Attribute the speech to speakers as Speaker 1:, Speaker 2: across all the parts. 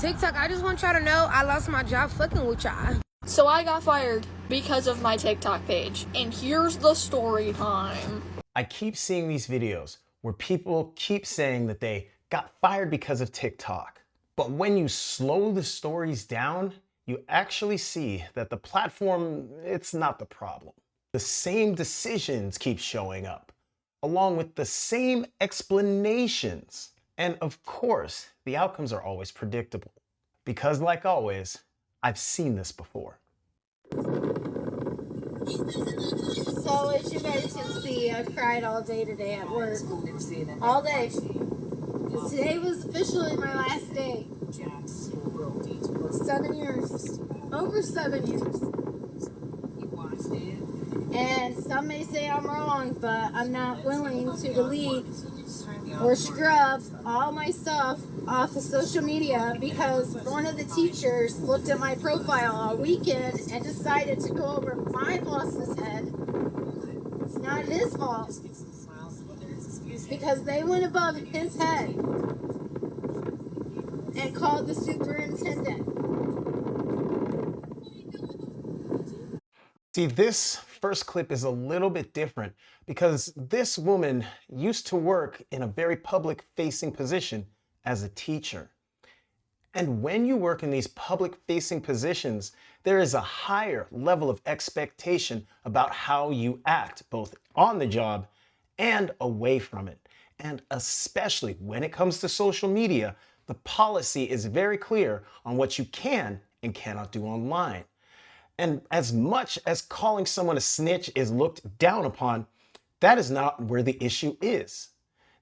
Speaker 1: TikTok, I just want y'all to know I lost my job fucking with y'all.
Speaker 2: So I got fired because of my TikTok page, and here's the story time.
Speaker 3: I keep seeing these videos where people keep saying that they got fired because of TikTok. But when you slow the stories down, you actually see that the platform, it's not the problem. The same decisions keep showing up, along with the same explanations. And of course, the outcomes are always predictable. Because like always, I've seen this before.
Speaker 4: So as you guys can see, I've cried all day today at work. All day. Because today was officially my last day. 7 years. Over 7 years. And some may say I'm wrong, but I'm not willing to delete or scrub all my stuff off of social media because one of the teachers looked at my profile all weekend and decided to go over my boss's head. It's not his fault because they went above his head and called the superintendent.
Speaker 3: See, this first clip is a little bit different because this woman used to work in a very public-facing position as a teacher. And when you work in these public-facing positions, there is a higher level of expectation about how you act, both on the job and away from it. And especially when it comes to social media, the policy is very clear on what you can and cannot do online. And as much as calling someone a snitch is looked down upon, that is not where the issue is.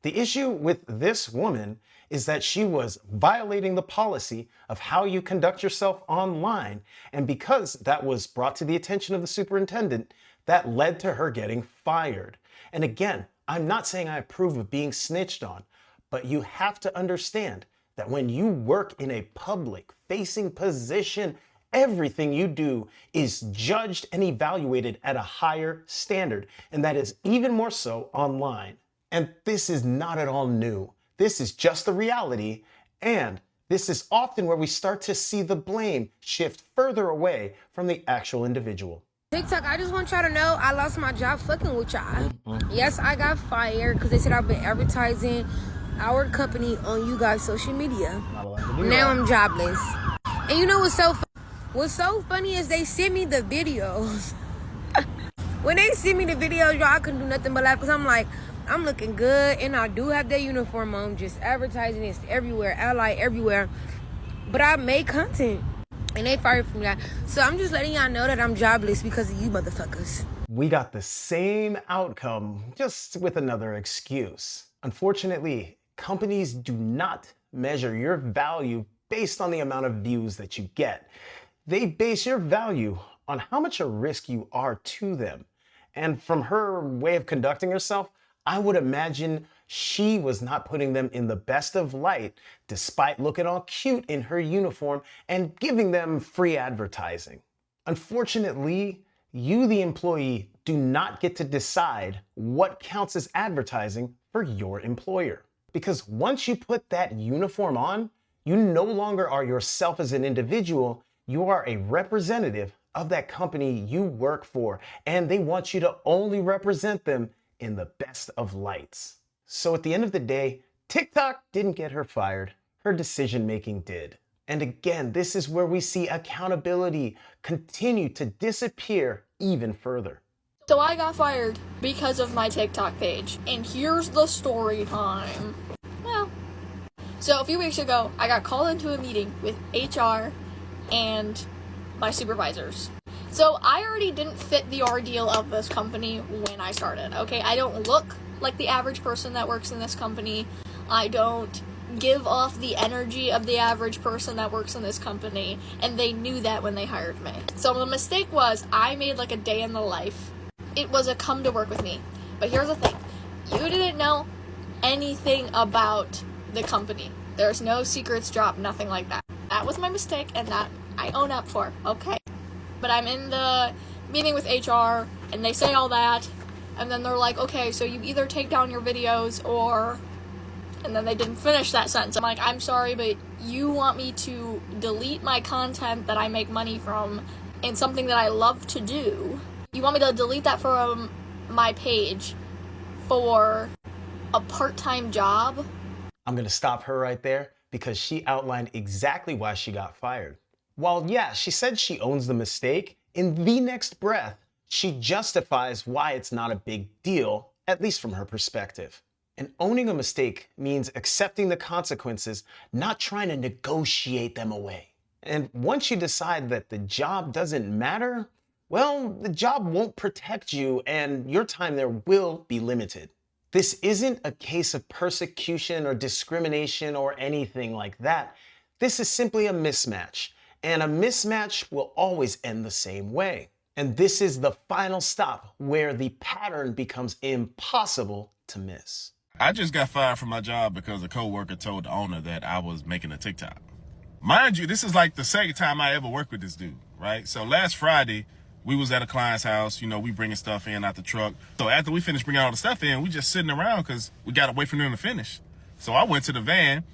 Speaker 3: The issue with this woman is that she was violating the policy of how you conduct yourself online. And because that was brought to the attention of the superintendent, that led to her getting fired. And again, I'm not saying I approve of being snitched on, but you have to understand that when you work in a public-facing position, everything you do is judged and evaluated at a higher standard, and that is even more so online. And this is not at all new. This is just the reality, and this is often where we start to see the blame shift further away from the actual individual.
Speaker 1: TikTok, I just want y'all to know I lost my job fucking with y'all. Yes, I got fired because they said I've been advertising our company on you guys' social media. Now I'm jobless. And you know what's so funny is they sent me the videos. When they sent me the videos, y'all, I couldn't do nothing but laugh because I'm like, I'm looking good and I do have that uniform on, just advertising this everywhere, ally everywhere. But I make content and they fired me. So I'm just letting y'all know that I'm jobless because of you motherfuckers.
Speaker 3: We got the same outcome, just with another excuse. Unfortunately, companies do not measure your value based on the amount of views that you get. They base your value on how much a risk you are to them. And from her way of conducting herself, I would imagine she was not putting them in the best of light, despite looking all cute in her uniform and giving them free advertising. Unfortunately, you, the employee, do not get to decide what counts as advertising for your employer. Because once you put that uniform on, you no longer are yourself as an individual. You are a representative of that company you work for, and they want you to only represent them in the best of lights. So at the end of the day, TikTok didn't get her fired. Her decision-making did. And again, this is where we see accountability continue to disappear even further.
Speaker 2: So I got fired because of my TikTok page, and here's the story time. Well, so a few weeks ago, I got called into a meeting with HR and my supervisors. So I already didn't fit the ordeal of this company when I started, okay? I don't look like the average person that works in this company. I don't give off the energy of the average person that works in this company, and they knew that when they hired me. So the mistake was I made like a day in the life. It was a come to work with me. But here's the thing. You didn't know anything about the company. There's no secrets dropped, nothing like that. That was my mistake, and that I own up for, okay? But I'm in the meeting with HR, and they say all that, and then they're like, okay, so you either take down your videos or... And then they didn't finish that sentence. I'm like, I'm sorry, but you want me to delete my content that I make money from and something that I love to do. You want me to delete that from my page for a part-time job?
Speaker 3: I'm gonna stop her right there because she outlined exactly why she got fired. While yeah, she said she owns the mistake, in the next breath, she justifies why it's not a big deal, at least from her perspective. And owning a mistake means accepting the consequences, not trying to negotiate them away. And once you decide that the job doesn't matter, well, the job won't protect you and your time there will be limited. This isn't a case of persecution or discrimination or anything like that. This is simply a mismatch, and a mismatch will always end the same way. And this is the final stop where the pattern becomes impossible to miss.
Speaker 5: I just got fired from my job because a coworker told the owner that I was making a TikTok. Mind you, this is like the second time I ever worked with this dude, right? So last Friday, we was at a client's house, we bringing stuff in out the truck. So after we finished bringing all the stuff in, we just sitting around because we got to wait for them to finish. So I went to the van,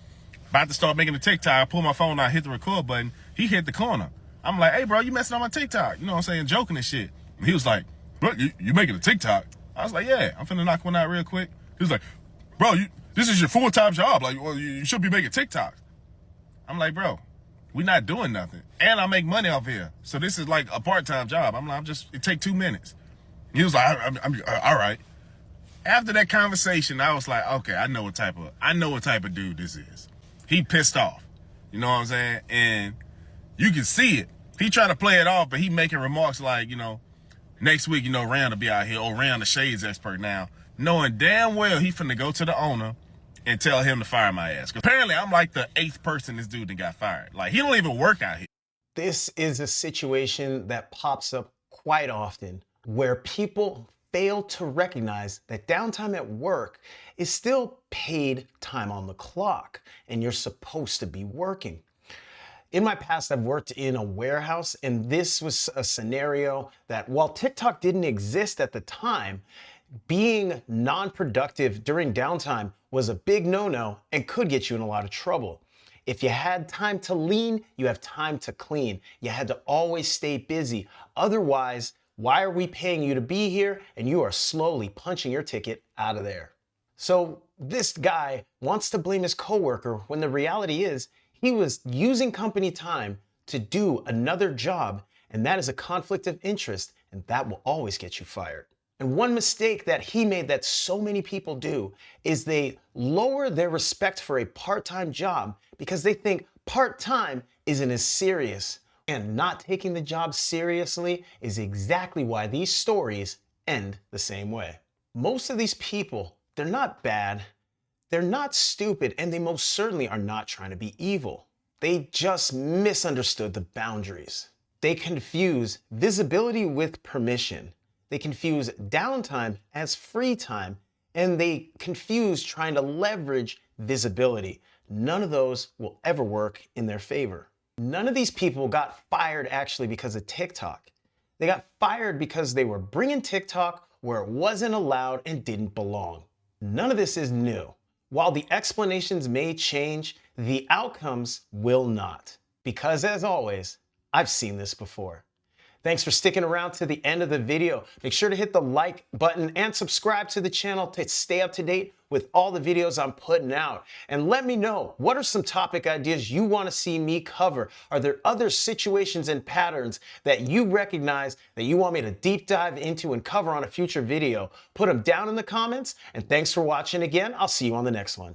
Speaker 5: about to start making the TikTok. I pulled my phone out, hit the record button. He hit the corner. I'm like, hey, bro, you messing on my TikTok. You know what I'm saying? Joking and shit. And he was like, bro, you making a TikTok? I was like, yeah, I'm finna knock one out real quick. He was like, bro, this is your full-time job. Like, well, you should be making TikToks. I'm like, bro, we not doing nothing. And I make money off here. So this is like a part-time job. It take 2 minutes. He was like, I'm all right. After that conversation, I was like, okay, I know what type of dude this is. He pissed off. You know what I'm saying? And you can see it. He tried to play it off, but he making remarks like, next week, Rand will be out here, or Rand the shades expert now, knowing damn well he finna go to the owner and tell him to fire my ass. 'Cause apparently I'm like the 8th person this dude that got fired. Like, he don't even work out here.
Speaker 3: This is a situation that pops up quite often where people fail to recognize that downtime at work is still paid time on the clock and you're supposed to be working. In my past, I've worked in a warehouse, and this was a scenario that while TikTok didn't exist at the time, being non-productive during downtime was a big no-no and could get you in a lot of trouble. If you had time to lean, you have time to clean. You had to always stay busy. Otherwise, why are we paying you to be here and you are slowly punching your ticket out of there? So this guy wants to blame his coworker when the reality is he was using company time to do another job, and that is a conflict of interest, and that will always get you fired. And one mistake that he made that so many people do is they lower their respect for a part-time job because they think part-time isn't as serious. And not taking the job seriously is exactly why these stories end the same way. Most of these people, they're not bad, they're not stupid, and they most certainly are not trying to be evil. They just misunderstood the boundaries. They confuse visibility with permission. They confuse downtime as free time, and they confuse trying to leverage visibility. None of those will ever work in their favor. None of these people got fired actually because of TikTok. They got fired because they were bringing TikTok where it wasn't allowed and didn't belong. None of this is new. While the explanations may change, the outcomes will not. Because as always, I've seen this before. Thanks for sticking around to the end of the video. Make sure to hit the like button and subscribe to the channel to stay up to date with all the videos I'm putting out. And let me know, what are some topic ideas you want to see me cover? Are there other situations and patterns that you recognize that you want me to deep dive into and cover on a future video? Put them down in the comments, and thanks for watching again. I'll see you on the next one.